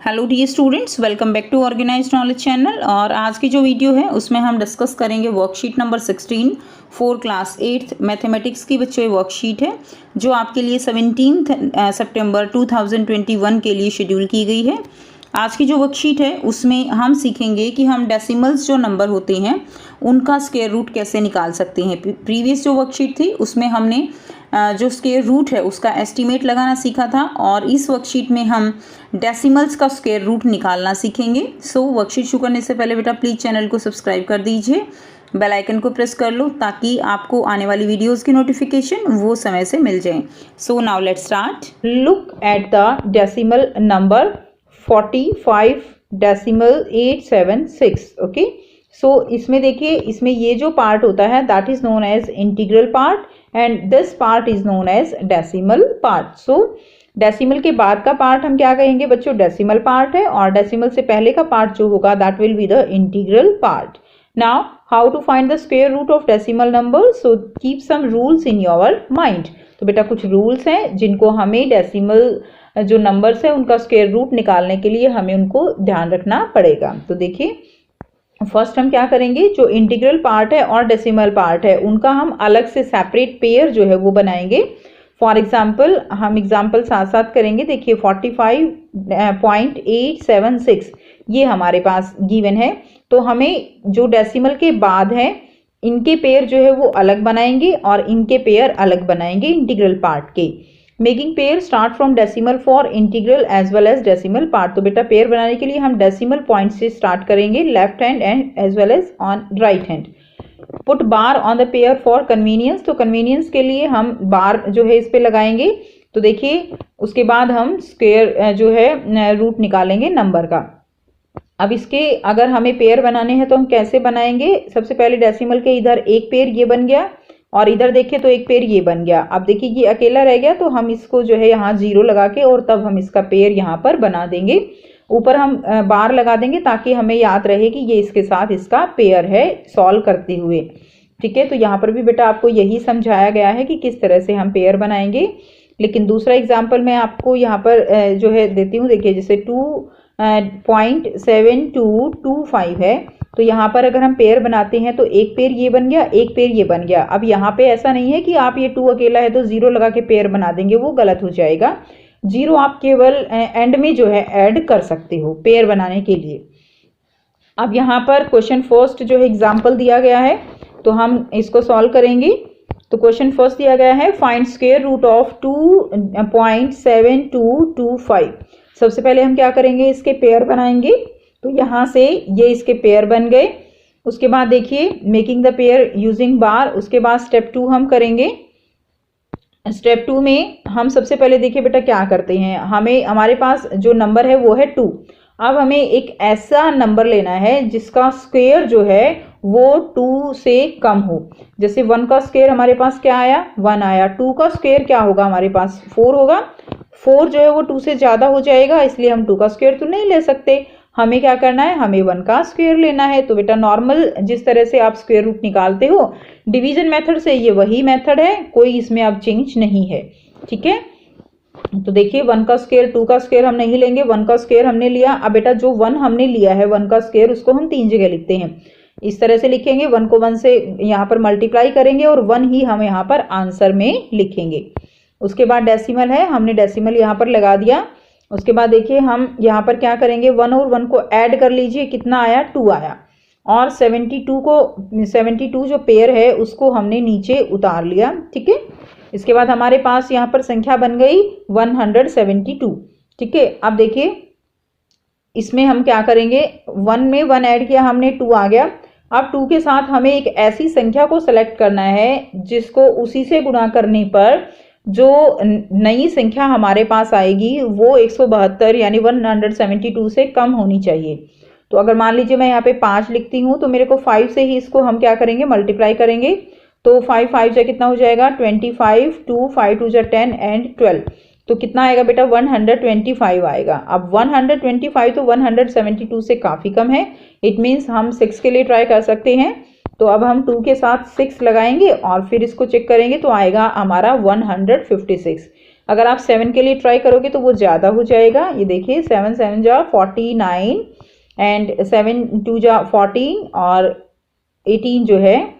Hello dear students, welcome back to organised knowledge channel. और आज की जो वीडियो है उसमें हम डिस्कस करेंगे worksheet number 16 for class 8th mathematics की बच्चों वर्कशीट है जो आपके लिए 17 सितंबर 2021 के लिए शेड्यूल की गई है। आज की जो वर्कशीट है उसमें हम सीखेंगे कि हम डेसिमल्स जो नंबर होते हैं उनका स्क्वायर रूट कैसे निकाल सकते हैं। प्रीवियस जो वर्कशीट थी उसमें हमने जो स्क्वायर रूट है उसका एस्टीमेट लगाना सीखा था और इस वर्कशीट में हम डेसिमल्स का स्क्वायर रूट निकालना सीखेंगे। सो वर्कशीट शुरू करने से पहले बेटा प्लीज़ चैनल को सब्सक्राइब कर दीजिए, बेल आइकन को प्रेस कर लो ताकि आपको आने वाली वीडियोस की नोटिफिकेशन वो समय से मिल जाए। So now let's start. Look at the decimal number 45.876। Okay, so इसमें देखिए, इसमें ये जो पार्ट होता है that is known as integral part and this part is known as decimal part. So decimal के बाद का पार्ट हम क्या कहेंगे बच्चों, डेसिमल पार्ट है, और डेसिमल से पहले का पार्ट जो होगा that will be the integral part. Now how to find the square root of decimal number, so keep some rules in your mind. तो बेटा कुछ रूल्स हैं जिनको हमें डेसिमल जो नंबर्स है उनका स्क्वायर रूट निकालने के लिए हमें उनको ध्यान रखना पड़ेगा। तो देखिए, फर्स्ट हम क्या करेंगे, जो इंटीग्रल पार्ट है और डेसिमल पार्ट है उनका हम अलग से सेपरेट पेयर जो है वो बनाएंगे। फॉर एग्जाम्पल हम एग्जाम्पल साथ साथ करेंगे। देखिए 45.876 ये हमारे पास गिवन है, तो हमें जो डेसिमल के बाद है इनके पेयर जो है वो अलग बनाएंगे और इनके पेयर अलग बनाएंगे इंटीग्रल पार्ट के। Making pair start from decimal for integral as well as decimal part. तो बेटा पेयर बनाने के लिए हम डेसिमल पॉइंट से स्टार्ट करेंगे, left hand end as well as on right hand. Put bar on the pair for convenience, तो convenience के लिए हम बार जो है इस पे लगाएंगे। तो देखिए उसके बाद हम स्क्वायर जो है रूट निकालेंगे नंबर का। अब इसके अगर हमें पेयर बनाने हैं तो हम कैसे बनाएंगे, सबसे पहले डेसिमल के इधर एक पेयर ये बन गया और इधर देखिए तो एक पेयर ये बन गया। अब देखिए ये अकेला रह गया तो हम इसको जो है यहाँ 0 लगा के और तब हम इसका पेयर यहाँ पर बना देंगे। ऊपर हम बार लगा देंगे ताकि हमें याद रहे कि ये इसके साथ इसका पेयर है सॉल्व करते हुए। ठीक है, तो यहाँ पर भी बेटा आपको यही समझाया गया है कि किस तरह से हम पेयर बनाएंगे। लेकिन दूसरा एग्जाम्पल मैं आपको यहाँ पर जो है देती हूँ। देखिए जैसे 2.7225 है, तो यहाँ पर अगर हम पेयर बनाते हैं तो एक पेयर ये बन गया, एक पेयर ये बन गया। अब यहाँ पे ऐसा नहीं है कि आप ये 2 अकेला है तो 0 लगा के पेयर बना देंगे, वो गलत हो जाएगा। 0 आप केवल एंड में जो है ऐड कर सकते हो पेयर बनाने के लिए। अब यहाँ पर क्वेश्चन फर्स्ट जो है एग्जाम्पल दिया गया है तो हम इसको सॉल्व करेंगे। तो क्वेश्चन फर्स्ट दिया गया है फाइंड स्क्वायर रूट ऑफ 2.7225। सबसे पहले हम क्या करेंगे, इसके पेयर बनाएंगे। तो यहाँ से ये इसके पेयर बन गए। उसके बाद देखिए मेकिंग द पेयर यूजिंग बार, उसके बाद स्टेप 2 हम करेंगे। स्टेप 2 में हम सबसे पहले देखिए बेटा क्या करते हैं, हमारे पास जो नंबर है वो है 2। अब हमें एक ऐसा नंबर लेना है जिसका स्क्वायर जो है वो 2 से कम हो। जैसे 1 का स्क्वायर हमारे पास क्या आया, 1 आया। 2 का स्क्वायर क्या होगा हमारे पास, 4 होगा। 4 जो है वो 2 से ज़्यादा हो जाएगा, इसलिए हम 2 का स्क्वायर तो नहीं ले सकते। हमें क्या करना है, हमें 1 का स्क्वायर लेना है। तो बेटा नॉर्मल जिस तरह से आप स्क्वायर रूट निकालते हो डिवीजन मेथड से, ये वही मेथड है, कोई इसमें अब चेंज नहीं है। ठीक है, तो देखिए 1 का स्क्वायर 2 का स्क्वायर हम नहीं लेंगे, 1 का स्क्वायर हमने लिया। अब बेटा जो 1 हमने लिया है 1 का स्क्वायर, उसको हम 3 जगह लिखते हैं। इस तरह से लिखेंगे, 1 को 1 से यहाँ पर मल्टीप्लाई करेंगे और 1 ही हम यहाँ पर आंसर में लिखेंगे। उसके बाद डेसिमल है, हमने डेसिमल यहाँ पर लगा दिया। उसके बाद देखिए हम यहाँ पर क्या करेंगे, 1 और 1 को ऐड कर लीजिए, कितना आया, 2 आया। और 72 जो पेयर है उसको हमने नीचे उतार लिया। ठीक है, इसके बाद हमारे पास यहाँ पर संख्या बन गई 172। ठीक है, अब देखिए इसमें हम क्या करेंगे, 1 में 1 ऐड किया हमने, 2 आ गया। अब 2 के साथ हमें एक ऐसी संख्या को सेलेक्ट करना है जिसको उसी से गुणा करने पर जो नई संख्या हमारे पास आएगी वो 172 यानी 172 से कम होनी चाहिए। तो अगर मान लीजिए मैं यहाँ पे 5 लिखती हूँ तो मेरे को 5 से ही इसको हम क्या करेंगे, मल्टीप्लाई करेंगे। तो 5 5 जा कितना हो जाएगा, 25, 2 5 2 जा 10 एंड 12। तो कितना आएगा बेटा, 125 आएगा। अब 125 तो 172 से काफ़ी कम है, इट मीन्स हम 6 के लिए ट्राई कर सकते हैं। तो अब हम 2 के साथ 6 लगाएंगे और फिर इसको चेक करेंगे तो आएगा हमारा 156। अगर आप 7 के लिए ट्राई करोगे तो वो ज़्यादा हो जाएगा। ये देखिए 7 7 जा 49 एंड 7 2 जा 14 और 18 जो है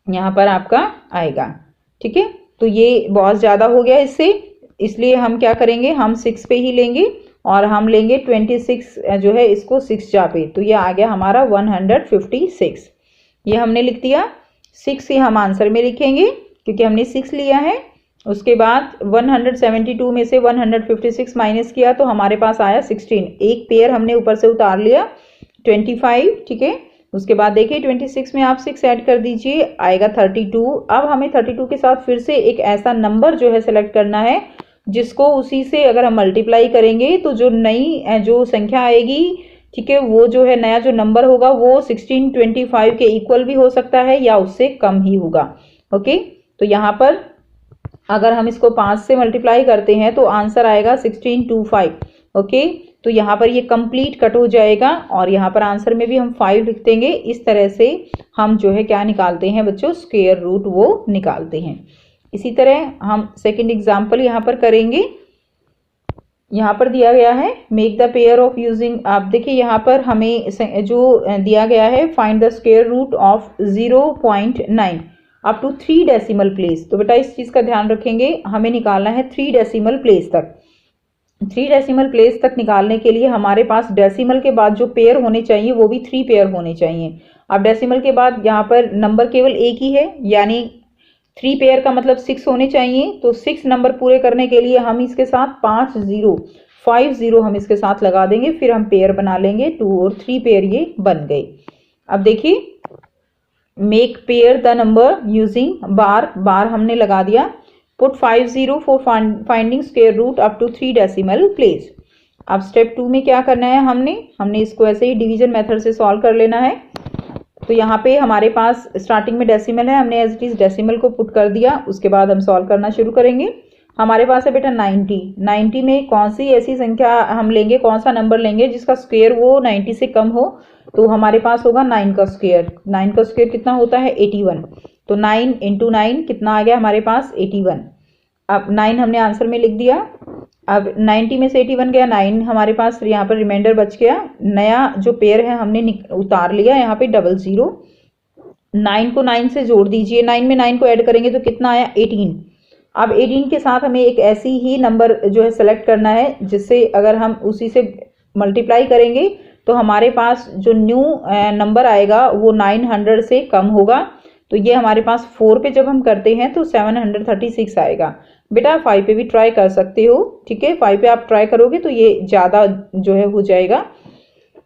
यहाँ पर आपका आएगा। ठीक है, तो ये बहुत ज़्यादा हो गया इससे, इसलिए हम क्या करेंगे, हम 6 पे ही लेंगे और हम लेंगे 26 जो है इसको 6 जा पे, तो ये आ गया हमारा 156। ये हमने लिख दिया। 6 ही हम आंसर में लिखेंगे क्योंकि हमने 6 लिया है। उसके बाद 172 में से 156 माइनस किया तो हमारे पास आया 16। एक पेयर हमने ऊपर से उतार लिया 25। ठीक है, उसके बाद देखिए 26 में आप 6 ऐड कर दीजिए, आएगा 32। अब हमें 32 के साथ फिर से एक ऐसा नंबर जो है सेलेक्ट करना है जिसको उसी से अगर हम मल्टीप्लाई करेंगे तो जो नई जो संख्या आएगी, ठीक है, वो जो है नया जो नंबर होगा वो 1625 के इक्वल भी हो सकता है या उससे कम ही होगा। ओके, तो यहाँ पर अगर हम इसको 5 से मल्टीप्लाई करते हैं तो आंसर आएगा 1625। ओके, तो यहाँ पर ये कंप्लीट कट हो जाएगा और यहाँ पर आंसर में भी हम 5 लिख देंगे। इस तरह से हम जो है क्या निकालते हैं बच्चों, स्क्वायर रूट वो निकालते हैं। इसी तरह हम सेकंड एग्जांपल यहाँ पर करेंगे। यहाँ पर दिया गया है make the pair of using, आप देखिए यहाँ पर हमें जो दिया गया है find the square root of 0.9 up to 3 decimal place. तो बेटा इस चीज़ का ध्यान रखेंगे, हमें निकालना है 3 डेसिमल प्लेस तक। 3 डेसिमल प्लेस तक निकालने के लिए हमारे पास डेसिमल के बाद जो पेयर होने चाहिए वो भी 3 पेयर होने चाहिए। अब डेसिमल के बाद यहाँ पर नंबर केवल एक ही है, यानी 3 पेयर का मतलब 6 होने चाहिए। तो 6 नंबर पूरे करने के लिए हम इसके साथ 5 0 हम इसके साथ लगा देंगे, फिर हम पेयर बना लेंगे 2 और 3 पेयर ये बन गए। अब देखिए make pair the number using bar हमने लगा दिया। Put 5 0 for finding square root up to 3 decimal place. अब स्टेप 2 में क्या करना है, हमने इसको ऐसे ही डिवीजन मेथड से सॉल्व कर लेना है। तो यहाँ पे हमारे पास स्टार्टिंग में डेसिमल है, हमने एज इट इज डेसिमल को पुट कर दिया। उसके बाद हम सॉल्व करना शुरू करेंगे। हमारे पास है बेटा 90 में कौन सी ऐसी संख्या हम लेंगे, कौन सा नंबर लेंगे जिसका स्क्वायर वो 90 से कम हो। तो हमारे पास होगा 9 का स्क्वायर। 9 का स्क्वायर कितना होता है 81। तो 9 × 9 कितना आ गया हमारे पास 81। अब 9 हमने आंसर में लिख दिया। अब 90 में से 81 गया, 9 हमारे पास यहाँ पर रिमाइंडर बच गया। नया जो पेयर है हमने उतार लिया यहाँ पे 00। 9 को 9 से जोड़ दीजिए, 9 में 9 को ऐड करेंगे तो कितना आया 18। अब 18 के साथ हमें एक ऐसी ही नंबर जो है सेलेक्ट करना है जिससे अगर हम उसी से मल्टीप्लाई करेंगे तो हमारे पास जो न्यू नंबर आएगा वो 900 से कम होगा। तो ये हमारे पास 4 पे जब हम करते हैं तो 736 आएगा। बेटा 5 पे भी ट्राई कर सकते हो, ठीक है, 5 पे आप ट्राई करोगे तो ये ज़्यादा जो है हो जाएगा।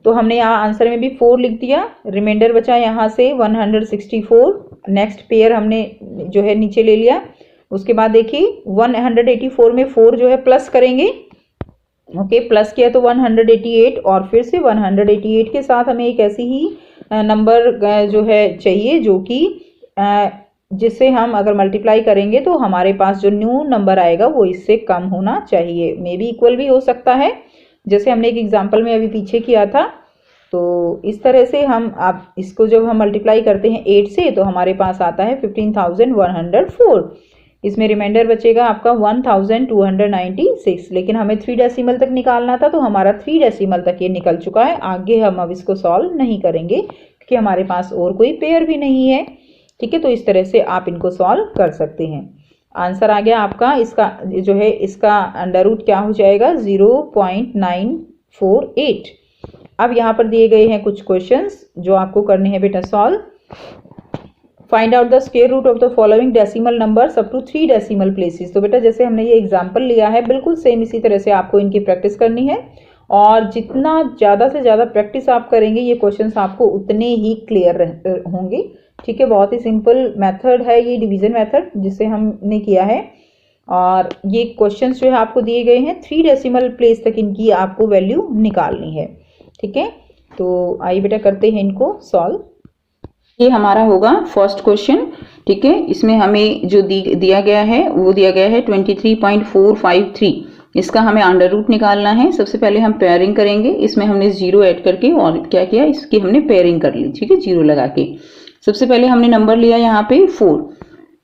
तो हमने यहाँ आंसर में भी 4 लिख दिया, रिमाइंडर बचा यहाँ से 164। नेक्स्ट पेयर हमने जो है नीचे ले लिया। उसके बाद देखिए 184 में 4 जो है प्लस करेंगे। ओके, प्लस किया तो 188 और फिर से 188 के साथ हमें एक ऐसी ही नंबर जो है चाहिए जो कि जिससे हम अगर मल्टीप्लाई करेंगे तो हमारे पास जो न्यू नंबर आएगा वो इससे कम होना चाहिए। मे बी इक्वल भी हो सकता है, जैसे हमने एक एग्जांपल में अभी पीछे किया था। तो इस तरह से हम अब इसको जब हम मल्टीप्लाई करते हैं 8 से तो हमारे पास आता है 15,104। इसमें रिमाइंडर बचेगा आपका 1296। लेकिन हमें 3 डेसिमल तक निकालना था तो हमारा 3 डेसिमल तक ये निकल चुका है। आगे हम अब इसको सॉल्व नहीं करेंगे क्योंकि हमारे पास और कोई पेयर भी नहीं है। ठीक है, तो इस तरह से आप इनको सॉल्व कर सकते हैं। आंसर आ गया आपका, इसका जो है इसका अंडर रूट क्या हो जाएगा 0.948। अब यहाँ पर दिए गए हैं कुछ क्वेश्चंस जो आपको करने हैं बेटा solve. Find out the square root of the following decimal numbers up to 3 decimal places. तो बेटा जैसे हमने ये एग्जांपल लिया है बिल्कुल सेम इसी तरह से आपको इनकी प्रैक्टिस करनी है और जितना ज़्यादा से ज़्यादा प्रैक्टिस आप करेंगे ये क्वेश्चंस आपको उतने ही क्लियर होंगे। ठीक है, बहुत ही सिंपल मेथड है ये डिवीजन मेथड जिसे हमने किया है और ये क्वेश्चंस जो है आपको दिए गए हैं 3 डेसिमल प्लेस तक इनकी आपको वैल्यू निकालनी है। ठीक है, तो आइए बेटा करते हैं इनको सॉल्व। ये हमारा होगा फर्स्ट क्वेश्चन। ठीक है, इसमें हमें जो दिया गया है वो दिया गया है 23.453। इसका हमें अंडर रूट निकालना है। सबसे पहले हम पेयरिंग करेंगे। इसमें हमने 0 ऐड करके और क्या किया, इसकी हमने पेयरिंग कर ली। ठीक है, 0 लगा के सबसे पहले हमने नंबर लिया यहाँ पे 4।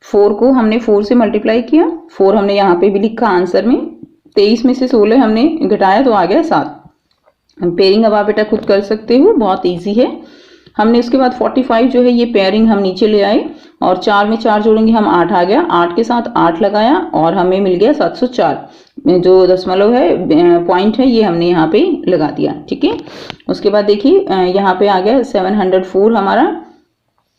4 को हमने 4 से मल्टीप्लाई किया, 4 हमने यहाँ पे भी लिखा आंसर में, 23 में से 16 हमने घटाया तो आ गया 7। पेयरिंग अब आप बेटा खुद कर सकते हो, बहुत इजी है। हमने उसके बाद 45 जो है ये पेयरिंग हम नीचे ले आए और 4 में 4 जोड़ेंगे हम 8 आ गया, 8 के साथ 8 लगाया और हमें मिल गया 704। जो दशमलव है पॉइंट है ये हमने यहाँ पे लगा दिया, ठीक है। उसके बाद देखिए यहाँ पे आ गया 704 हमारा।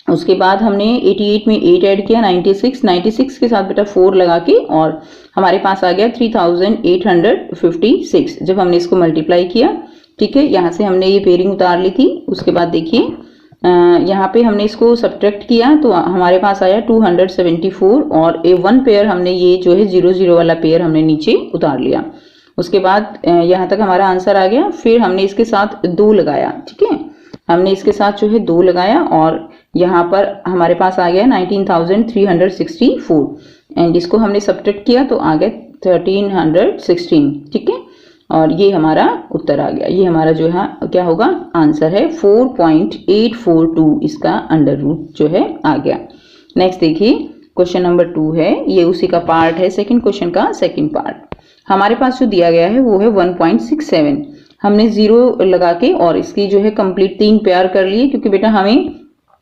उसके बाद हमने 88 में 8 ऐड किया, 96 के साथ बेटा 4 लगा के और हमारे पास आ गया 3856 जब हमने इसको मल्टीप्लाई किया, ठीक है। यहाँ से हमने ये पेयरिंग उतार ली थी। उसके बाद देखिए यहाँ पे हमने इसको सब्ट्रैक्ट किया तो हमारे पास आया 274 और वन पेयर हमने ये जो है 00 वाला पेयर हमने नीचे उतार लिया। उसके बाद यहाँ तक हमारा आंसर आ गया। फिर हमने इसके साथ 2 लगाया, ठीक है, हमने इसके साथ जो है 2 लगाया और यहाँ पर हमारे पास आ गया 19,364 एंड इसको हमने सब्ट्रैक्ट किया तो आ गया 1316, ठीक है। और ये हमारा उत्तर आ गया। ये हमारा जो है क्या होगा आंसर है 4.842, इसका अंडर रूट जो है आ गया। नेक्स्ट देखिए क्वेश्चन नंबर 2 है, ये उसी का पार्ट है, सेकंड क्वेश्चन का सेकंड पार्ट। हमारे पास जो दिया गया है वो है 1.67। हमने 0 लगा के और इसकी जो है कंप्लीट 3 पेयर कर लिए, क्योंकि बेटा हमें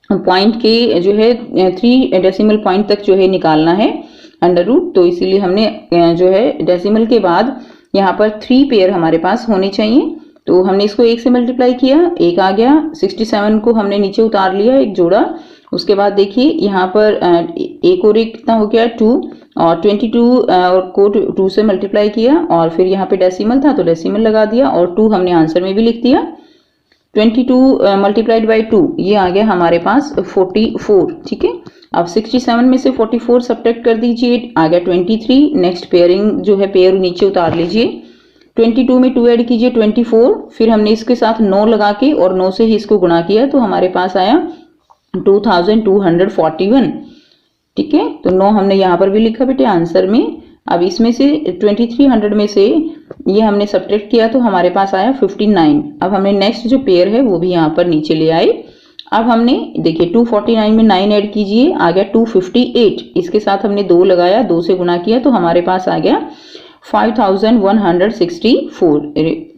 पॉइंट के जो है 3 डेसिमल पॉइंट तक जो है निकालना है अंडर रूट, तो इसीलिए हमने जो है डेसिमल के बाद यहाँ पर 3 पेयर हमारे पास होने चाहिए। तो हमने इसको 1 से मल्टीप्लाई किया, 1 आ गया, 67 को हमने नीचे उतार लिया, 1 जोड़ा। उसके बाद देखिए यहाँ पर एक और एक कितना हो गया 2 और 22 को 2 से मल्टीप्लाई किया और फिर यहाँ पे डेसिमल था तो डेसिमल लगा दिया और 2 हमने आंसर में भी लिख दिया। 22 मल्टीप्लाइड बाई 2 ये आ गया हमारे पास 44, ठीक है। अब 67 में से 44 सब्ट्रैक्ट कर दीजिए, आ गया 23। नेक्स्ट पेयरिंग जो है पेयर नीचे उतार लीजिए, 22 में 2 ऐड कीजिए 24, फिर हमने इसके साथ 9 लगा के और 9 से ही इसको गुणा किया तो हमारे पास आया 2241, ठीक है। तो 9 हमने यहाँ पर भी लिखा बेटे आंसर में। अब इसमें से 2300 में से ये हमने सब्ट्रैक्ट किया तो हमारे पास आया 59। अब हमने नेक्स्ट जो पेयर है वो भी यहाँ पर नीचे ले आए। अब हमने देखिए 249 में 9 ऐड कीजिए, आ गया 258, इसके साथ हमने 2 लगाया, 2 से गुणा किया तो हमारे पास आ गया 5164,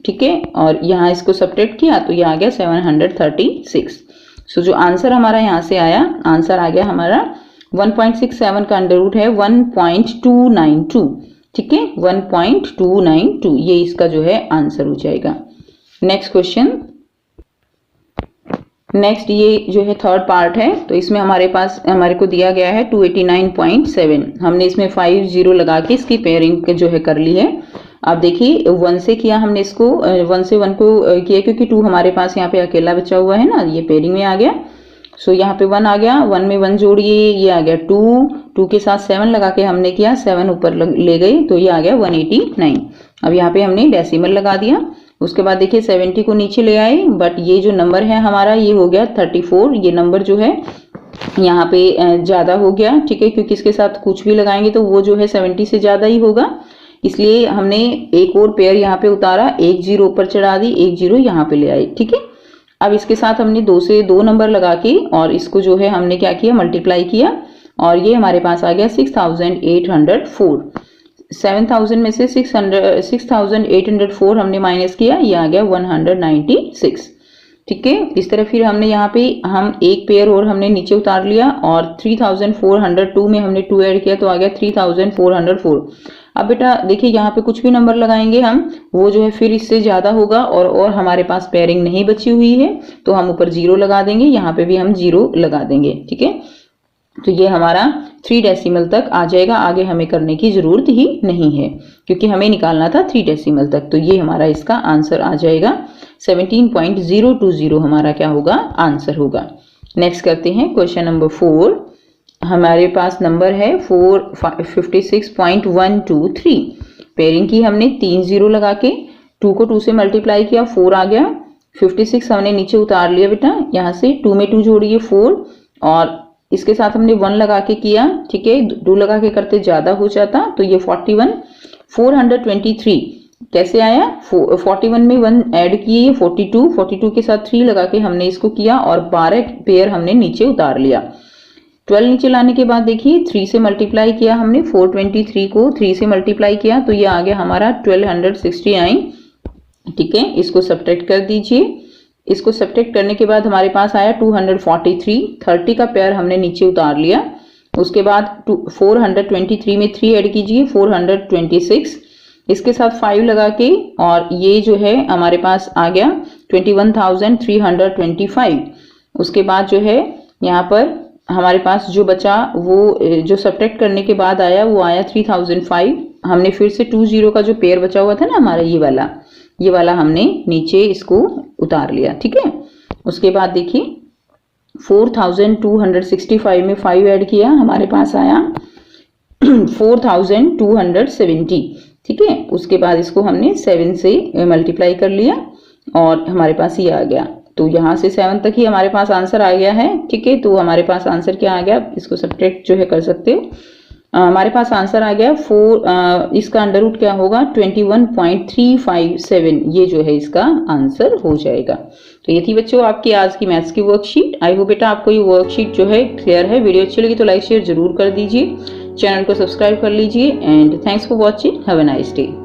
ठीक है। और यहाँ इसको सब्ट्रैक्ट किया तो ये आ गया 736। सो जो आंसर हमारा यहाँ से आया, आंसर आ गया हमारा 1.67 का अंडर रूट है 1.292, ठीक है, 1.292 ये इसका जो है आंसर हो जाएगा। नेक्स्ट क्वेश्चन, नेक्स्ट ये जो है थर्ड पार्ट है, तो इसमें हमारे पास हमारे को दिया गया है 289.7। हमने इसमें 50 लगा के इसकी पेयरिंग जो है कर ली है। अब देखिए 1 से किया हमने इसको, 1 से 1 को किया क्योंकि 2 हमारे पास यहाँ पे अकेला बचा हुआ है ना, ये पेयरिंग में आ गया। सो यहाँ पे 1 आ गया, 1 में 1 जोड़िए, ये आ गया 2 के साथ 7 लगा के हमने किया, 7 ऊपर ले गए तो ये आ गया 189। अब यहाँ पे हमने डेसिमल लगा दिया। उसके बाद देखिए 70 को नीचे ले आए, बट ये जो नंबर है हमारा ये हो गया 34। ये नंबर जो है यहाँ पे ज़्यादा हो गया, ठीक है, क्योंकि इसके साथ कुछ भी लगाएंगे तो वो जो है 70 से ज़्यादा ही होगा, इसलिए हमने एक और पेयर यहाँ पे उतारा, 1 0 ऊपर चढ़ा दी, 1 0 यहाँ पे ले आए, ठीक है। अब इसके साथ हमने 2 से 2 नंबर लगा के और इसको जो है हमने क्या किया मल्टीप्लाई किया और ये हमारे पास आ गया 6804। 7000 में से 6804 हमने माइनस किया, ये आ गया 196, ठीक है। इस तरह फिर हमने यहाँ पे हम एक पेयर और हमने नीचे उतार लिया और 3402 में हमने 2 ऐड किया तो आ गया 3404। अब बेटा देखिए यहाँ पे कुछ भी नंबर लगाएंगे हम, वो जो है फिर इससे ज़्यादा होगा और हमारे पास पेयरिंग नहीं बची हुई है तो हम ऊपर 0 लगा देंगे, यहाँ पे भी हम 0 लगा देंगे, ठीक है। तो ये हमारा 3 डेसिमल तक आ जाएगा, आगे हमें करने की ज़रूरत ही नहीं है क्योंकि हमें निकालना था 3 डेसिमल तक। तो ये हमारा इसका आंसर आ जाएगा 17.020 हमारा क्या होगा आंसर होगा। नेक्स्ट करते हैं क्वेश्चन नंबर 4। हमारे पास नंबर है 456.123। पेयरिंग की हमने 3 0 लगा के 2 को 2 से मल्टीप्लाई किया, 4 आ गया। 56 हमने नीचे उतार लिया बेटा, यहाँ से 2 में 2 जोड़िए 4 और इसके साथ हमने 1 लगा के किया, ठीक है, 2 लगा के करते ज़्यादा हो जाता तो ये 41। 423 कैसे आया, 41 में 1 ऐड किए 42 के साथ 3 लगा के हमने इसको किया और 12 पेयर हमने नीचे उतार लिया। 12 नीचे लाने के बाद देखिए 3 से मल्टीप्लाई किया हमने, 423 को 3 से मल्टीप्लाई किया तो ये आ गया हमारा 1269। ठीक है, इसको सब्ट्रैक्ट कर दीजिए। इसको सब्ट्रैक्ट करने के बाद हमारे पास आया 243, 30 का पेयर हमने नीचे उतार लिया। उसके बाद 423 में 3 ऐड कीजिए, 426, इसके साथ 5 लगा के और ये जो है हमारे पास आ गया 21,325। उसके बाद जो है यहाँ पर हमारे पास जो बचा वो जो सब्ट्रैक्ट करने के बाद आया वो आया 3005। हमने फिर से 20 का जो पेयर बचा हुआ था ना हमारा ये वाला हमने नीचे इसको उतार लिया। ठीक है, उसके बाद देखिए 4265 में 5 ऐड किया, हमारे पास आया 4270। ठीक है, उसके बाद इसको हमने 7 से मल्टीप्लाई कर लिया और हमारे पास ये आ गया। तो यहाँ से 7 तक ही हमारे पास आंसर आ गया है। ठीक है, तो हमारे पास आंसर क्या आ गया, इसको सब्ट्रैक्ट जो है कर सकते हो। हमारे पास आंसर आ गया 4, इसका अंडर रूट क्या होगा 21.357, ये जो है इसका आंसर हो जाएगा। तो ये थी बच्चों आपकी आज की मैथ्स की वर्कशीट। आई होप बेटा आपको ये वर्कशीट जो है क्लियर है। वीडियो अच्छी लगी तो लाइक शेयर जरूर कर दीजिए, चैनल को सब्सक्राइब कर लीजिए and thanks for watching. Have a nice day.